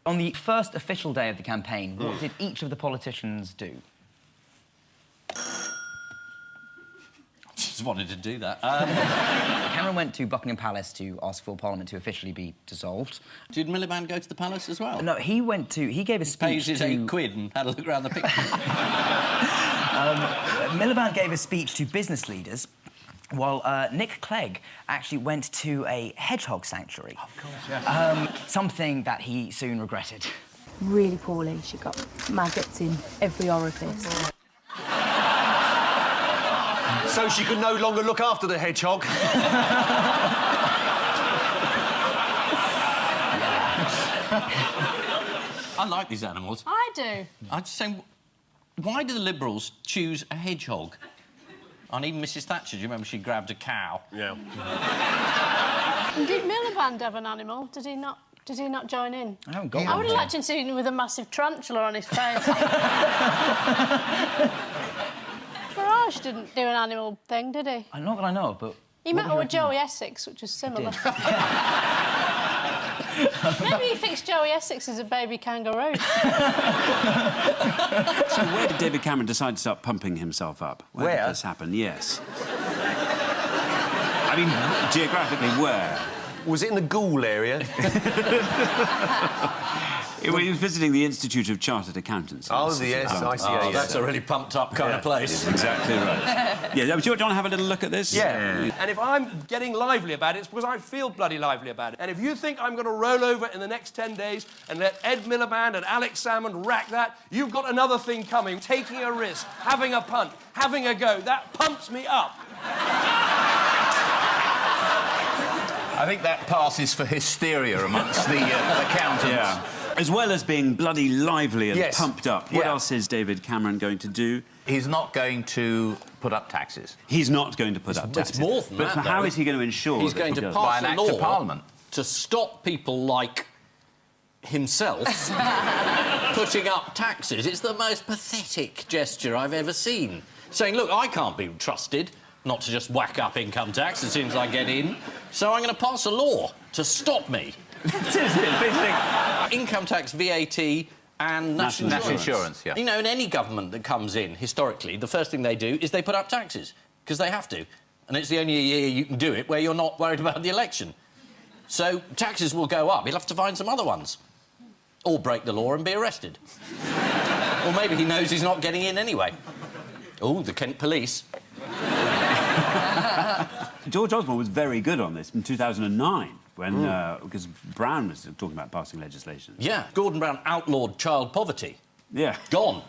On the first official day of the campaign, what did each of the politicians do? Just wanted to do that. Cameron went to Buckingham Palace to ask for Parliament to officially be dissolved. Did Miliband go to the palace as well? No, he gave a speech Pays his £8 and had a look around the picture. Miliband gave a speech to business leaders, while Nick Clegg actually went to a hedgehog sanctuary. Of course, yeah. Something that he soon regretted. Really poorly. She got maggots in every orifice. So she could no longer look after the hedgehog. I like these animals. I do. I'm just saying, why do the Liberals choose a hedgehog? And even Mrs Thatcher, do you remember she grabbed a cow? Yeah. And did Miliband have an animal? Did he not join in? I haven't got I one. would have liked him seen with a massive tarantula on his face. Farage didn't do an animal thing, did he? Not that I know of, but... He met her with Joey Essex, which was similar. Maybe he thinks Joey Essex is a baby kangaroo. So where did David Cameron decide to start pumping himself up? Where did this happen? Yes. I mean, geographically, where? Was it in the Ghoul area? He was visiting the Institute of Chartered Accountants. Oh, yes, I see. Oh, that's a really pumped-up kind of place. Exactly right. Yeah, do you want to have a little look at this? Yeah. And if I'm getting lively about it, it's because I feel bloody lively about it. And if you think I'm going to roll over in the next 10 days and let Ed Miliband and Alex Salmond rack that, you've got another thing coming. Taking a risk, having a punt, having a go. That pumps me up. I think that passes for hysteria amongst the accountants. Yeah. As well as being bloody lively and pumped up, what else is David Cameron going to do? He's not going to put up taxes. He's not going to put up taxes. It's more than that, But how is he going to ensure he's going to pass By an a act law of Parliament to stop people like himself putting up taxes? It's the most pathetic gesture I've ever seen. Saying, look, I can't be trusted not to just whack up income tax as soon as I get in, so I'm going to pass a law to stop me. Income tax, VAT and national insurance. Yeah. You know, in any government that comes in, historically, the first thing they do is they put up taxes, because they have to. And it's the only year you can do it where you're not worried about the election. So taxes will go up. He'll have to find some other ones. Or break the law and be arrested. Or maybe he knows he's not getting in anyway. Oh, the Kent police. George Osborne was very good on this in 2009, when because Brown was talking about passing legislation. Yeah, Gordon Brown outlawed child poverty. Yeah. Gone.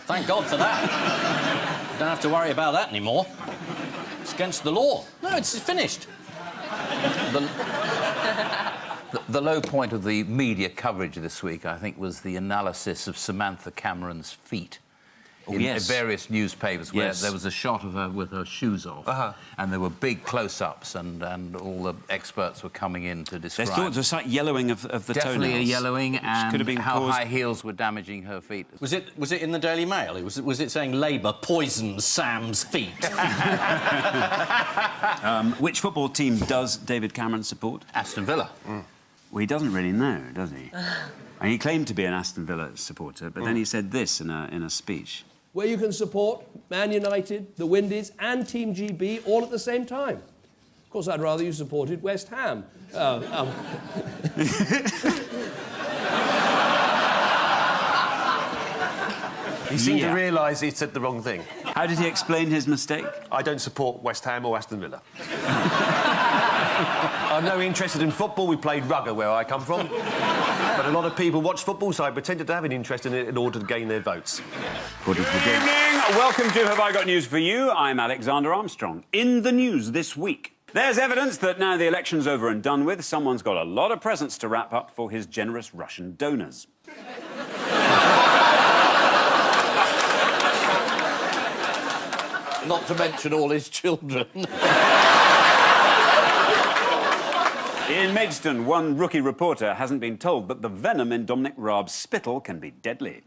Thank God for that. Don't have to worry about that anymore. It's against the law. No, it's finished. The low point of the media coverage this week, I think, was the analysis of Samantha Cameron's feet. In various newspapers where there was a shot of her with her shoes off, and there were big close-ups, and all the experts were coming in to describe... There's thought there was a slight yellowing of the toenails. Definitely a yellowing, and could have been how caused... high heels were damaging her feet. Was it in the Daily Mail? Was it saying Labour poisons Sam's feet? Which football team does David Cameron support? Aston Villa. Well, he doesn't really know, does he? And he claimed to be an Aston Villa supporter, but then he said this in a speech. Where you can support Man United, the Windies and Team GB all at the same time. Of course, I'd rather you supported West Ham. He seemed to realise he'd said the wrong thing. How did he explain his mistake? I don't support West Ham or Aston Villa. I'm no interested in football. We played rugger where I come from. But a lot of people watch football, so I pretended to have an interest in it in order to gain their votes. Good evening. Welcome to Have I Got News For You? I'm Alexander Armstrong. In the news this week, there's evidence that now the election's over and done with, someone's got a lot of presents to wrap up for his generous Russian donors. Not to mention all his children. In Maidstone, one rookie reporter hasn't been told that the venom in Dominic Raab's spittle can be deadly.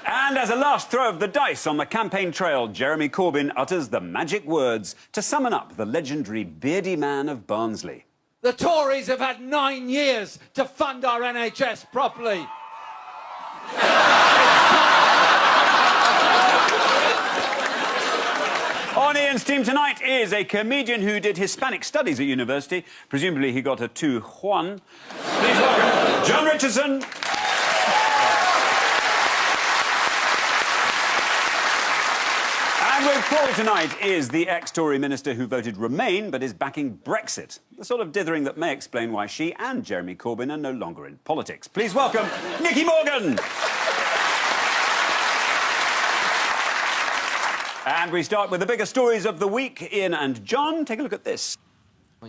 And as a last throw of the dice on the campaign trail, Jeremy Corbyn utters the magic words to summon up the legendary beardy man of Barnsley. The Tories have had 9 years to fund our NHS properly. On Ian's team tonight is a comedian who did Hispanic studies at university. Presumably he got a 2-1. Please welcome John Richardson. And with Paul tonight is the ex-Tory minister who voted Remain but is backing Brexit. The sort of dithering that may explain why she and Jeremy Corbyn are no longer in politics. Please welcome Nicky Morgan. And we start with the bigger stories of the week. Ian and John, take a look at this.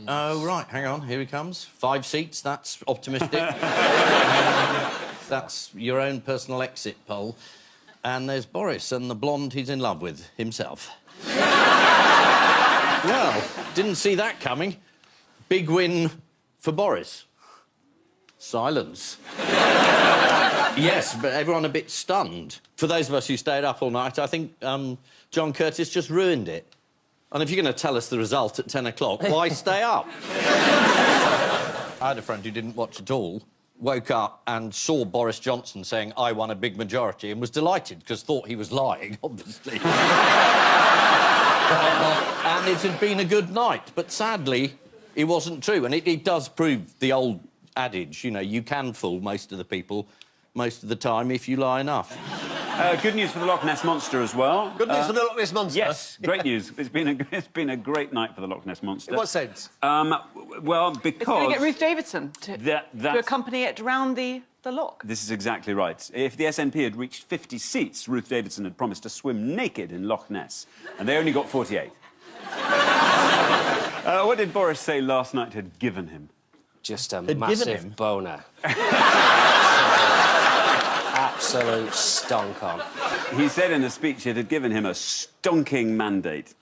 Oh, right, hang on, here he comes. 5 seats, that's optimistic. That's your own personal exit poll. And there's Boris and the blonde he's in love with, himself. Well, didn't see that coming. Big win for Boris. Silence. Yes, but everyone a bit stunned. For those of us who stayed up all night, I think John Curtis just ruined it. And if you're going to tell us the result at 10 o'clock, why stay up? I had a friend who didn't watch at all, woke up and saw Boris Johnson saying, I won a big majority, and was delighted, because thought he was lying, obviously. And it had been a good night, but sadly, it wasn't true. And it does prove the old adage, you know, you can fool most of the people most of the time if you lie enough. Good news for the Loch Ness Monster as well. Good news for the Loch Ness Monster? Yes, great news. It's been a great night for the Loch Ness Monster. In what sense? Well, because... It's going to get Ruth Davidson to accompany it round the loch. This is exactly right. If the SNP had reached 50 seats, Ruth Davidson had promised to swim naked in Loch Ness, and they only got 48. What did Boris say last night had given him? Just a massive boner. Absolute stonk on. He said in a speech it had given him a stonking mandate.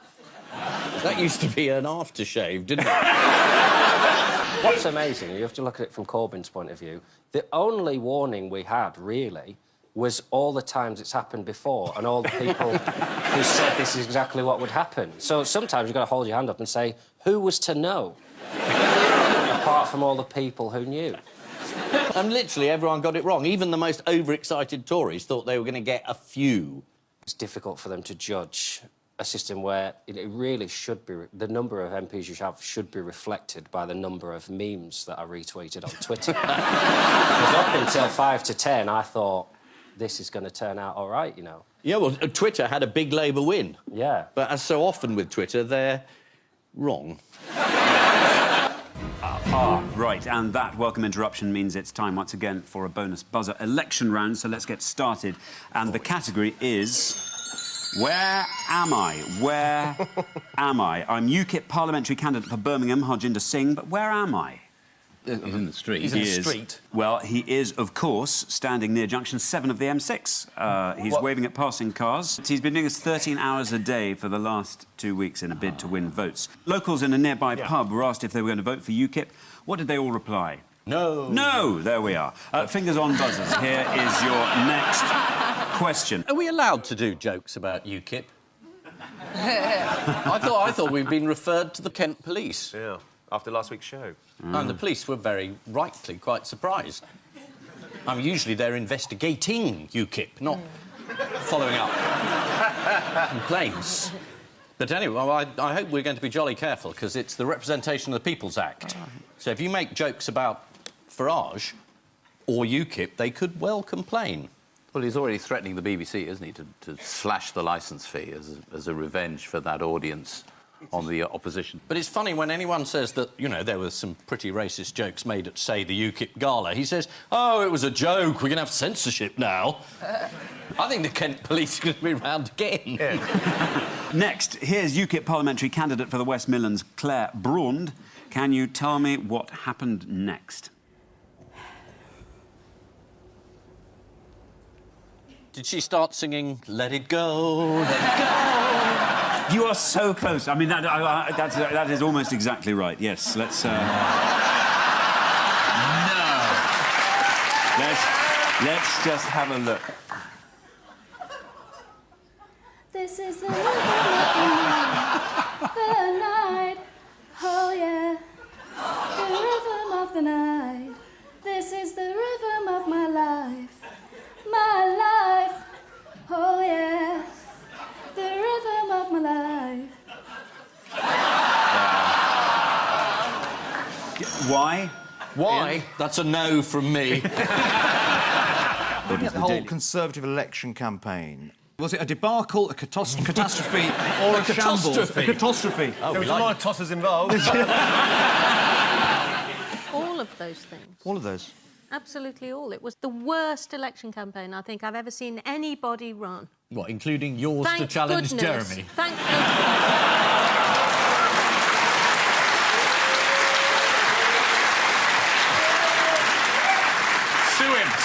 That used to be an aftershave, didn't it? What's amazing, you have to look at it from Corbyn's point of view, the only warning we had, really, was all the times it's happened before and all the people who said this is exactly what would happen. So sometimes you've got to hold your hand up and say, who was to know? Apart from all the people who knew. And literally everyone got it wrong. Even the most overexcited Tories thought they were going to get a few. It's difficult for them to judge a system where it really should be... The number of MPs you have should be reflected by the number of memes that are retweeted on Twitter. Because up until 5 to 10, I thought, this is going to turn out all right, you know. Yeah, well, Twitter had a big Labour win. Yeah. But as so often with Twitter, they're wrong. Right, and that welcome interruption means it's time once again for a bonus buzzer election round, so let's get started. And the category is... Where am I? Where am I? I'm UKIP parliamentary candidate for Birmingham, Harjinder Singh, but where am I? He's in the street. He's in the street. Well, he is, of course, standing near junction 7 of the M6. He's waving at passing cars. He's been doing this 13 hours a day for the last 2 weeks in a bid to win votes. Locals in a nearby pub were asked if they were going to vote for UKIP. What did they all reply? No. No! There we are. Fingers on buzzers. Here is your next question. Are we allowed to do jokes about UKIP? I thought we'd been referred to the Kent police. Yeah, after last week's show. And the police were very rightly quite surprised. Usually they're investigating UKIP, not following up complaints. But anyway, well, I hope we're going to be jolly careful, because it's the Representation of the People's Act. So if you make jokes about Farage or UKIP, they could well complain. Well, he's already threatening the BBC, isn't he, to slash the licence fee as a revenge for that audience on the opposition. But it's funny when anyone says that, you know, there were some pretty racist jokes made at, say, the UKIP gala. He says, oh, it was a joke, we're going to have censorship now. I think the Kent police are going to be round again. Yeah. Next, here's UKIP parliamentary candidate for the West Midlands, Claire Braund. Can you tell me what happened next? Did she start singing, Let It Go, Let It Go? You are so close. I mean, that is almost exactly right. Yes, let's... No. Let's just have a look. Why? Why? Yeah. That's a no from me. Looking at the whole Conservative election campaign, was it a debacle, a catastrophe, or a shambles? A catastrophe. Oh, there was a lot of tossers involved. All of those things. All of those? Absolutely all. It was the worst election campaign I think I've ever seen anybody run. What, including yours to challenge Jeremy? Thank goodness.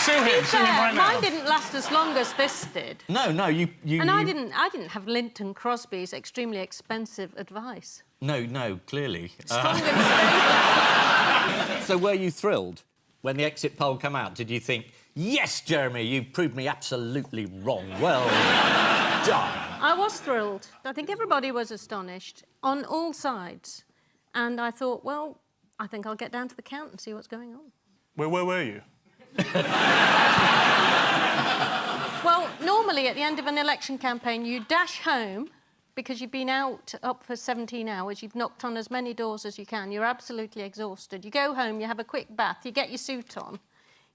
Sue him right now. Mine didn't last as long as this did. No, you... And I didn't have Linton Crosby's extremely expensive advice. No, clearly. Strong and So were you thrilled when the exit poll came out? Did you think, yes, Jeremy, you've proved me absolutely wrong. Well done. I was thrilled. I think everybody was astonished on all sides. And I thought, well, I think I'll get down to the count and see what's going on. Where were you? Well, normally at the end of an election campaign, you dash home because you've been up for 17 hours, you've knocked on as many doors as you can, you're absolutely exhausted. You go home, you have a quick bath, you get your suit on,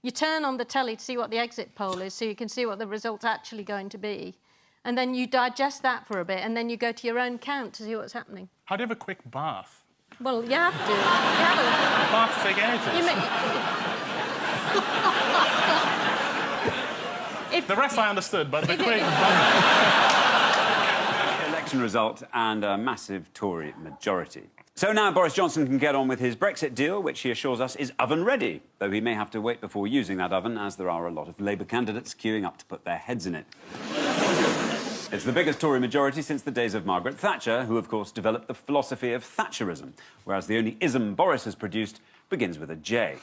you turn on the telly to see what the exit poll is so you can see what the result's actually going to be, and then you digest that for a bit, and then you go to your own count to see what's happening. How do you have a quick bath? Well, you have to. You have a... Baths take ages. The rest I understood, but the quick... Election result and a massive Tory majority. So now Boris Johnson can get on with his Brexit deal, which he assures us is oven-ready, though he may have to wait before using that oven, as there are a lot of Labour candidates queuing up to put their heads in it. It's the biggest Tory majority since the days of Margaret Thatcher, who, of course, developed the philosophy of Thatcherism, whereas the only ism Boris has produced begins with a J.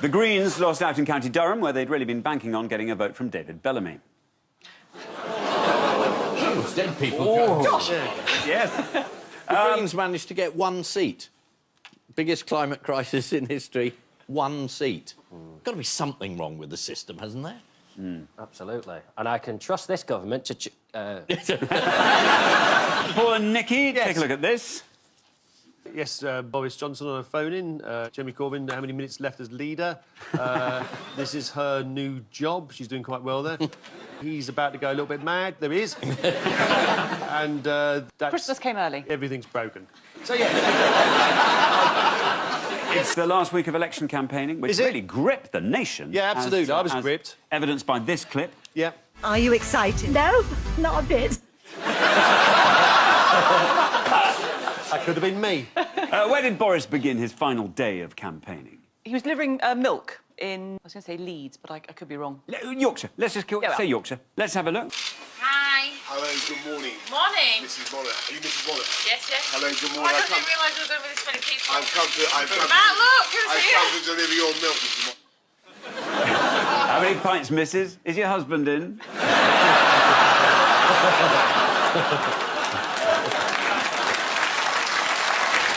The Greens lost out in County Durham, where they'd really been banking on getting a vote from David Bellamy. Dead people. Oh, gosh. Yes. The Greens managed to get one seat. Biggest climate crisis in history, one seat. Got to be something wrong with the system, hasn't there? Absolutely. And I can trust this government to... Paul and Nikki, take a look at this. Yes, Boris Johnson on a phone-in. Jeremy Corbyn, how many minutes left as leader? This is her new job. She's doing quite well there. He's about to go a little bit mad. There he is. And that's... Christmas came early. Everything's broken. So, yeah. It's the last week of election campaigning, which really gripped the nation. Yeah, absolutely. I was gripped. Evidenced by this clip. Yeah. Are you excited? No, not a bit. That could have been me. Where did Boris begin his final day of campaigning? He was delivering milk in, I was going to say Leeds, but I could be wrong. Yorkshire. Let's just say Yorkshire. Let's have a look. Hi. Hello, good morning. Morning. Mrs. Moller. Are you Mrs. Moller? Yes, yes. Hello, good Oh, morning. I didn't realise there was over this many people. I've come to... Matt, look, who's I've here? come to deliver your milk, Mrs. Moller. How many pints, missus? Is your husband in?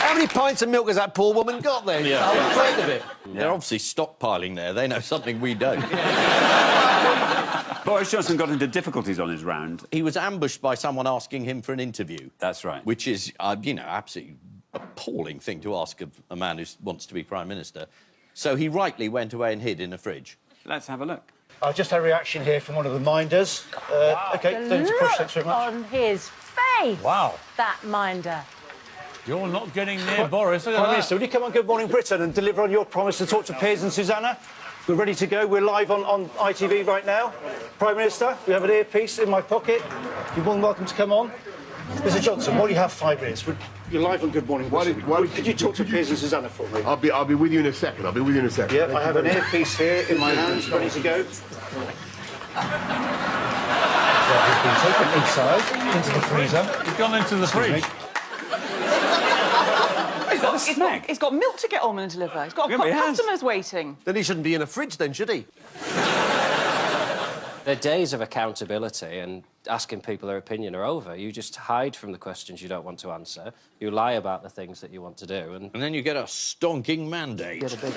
How many pints of milk has that poor woman got then? Yeah. I'm afraid of it. They're obviously stockpiling there. They know something we don't. Boris Johnson got into difficulties on his round. He was ambushed by someone asking him for an interview. That's right. Which is, you know, absolutely appalling thing to ask of a man who wants to be Prime Minister. So he rightly went away and hid in a fridge. Let's have a look. I've just had a reaction here from one of the minders. OK, don't need to push, thanks very much. On his face. Wow. That minder. You're not getting near Boris. Prime Minister, will you come on Good Morning Britain and deliver on your promise to talk to Piers and Susanna? We're ready to go. We're live on ITV right now. Prime Minister, we have an earpiece in my pocket. You're more than welcome to come on. Mr Johnson, while you have 5 minutes, you're live on Good Morning Britain. Could you talk to Piers and Susanna for me? I'll be with you in a second. Yeah, I have an earpiece here in my hands, ready to go. Well, he's been taken inside, into the freezer. He's gone into the fridge. He's got milk to get on and deliver. He's got customers waiting. Then he shouldn't be in a fridge then, should he? The days of accountability and asking people their opinion are over. You just hide from the questions you don't want to answer. You lie about the things that you want to do. And then you get a stonking mandate. Get a big...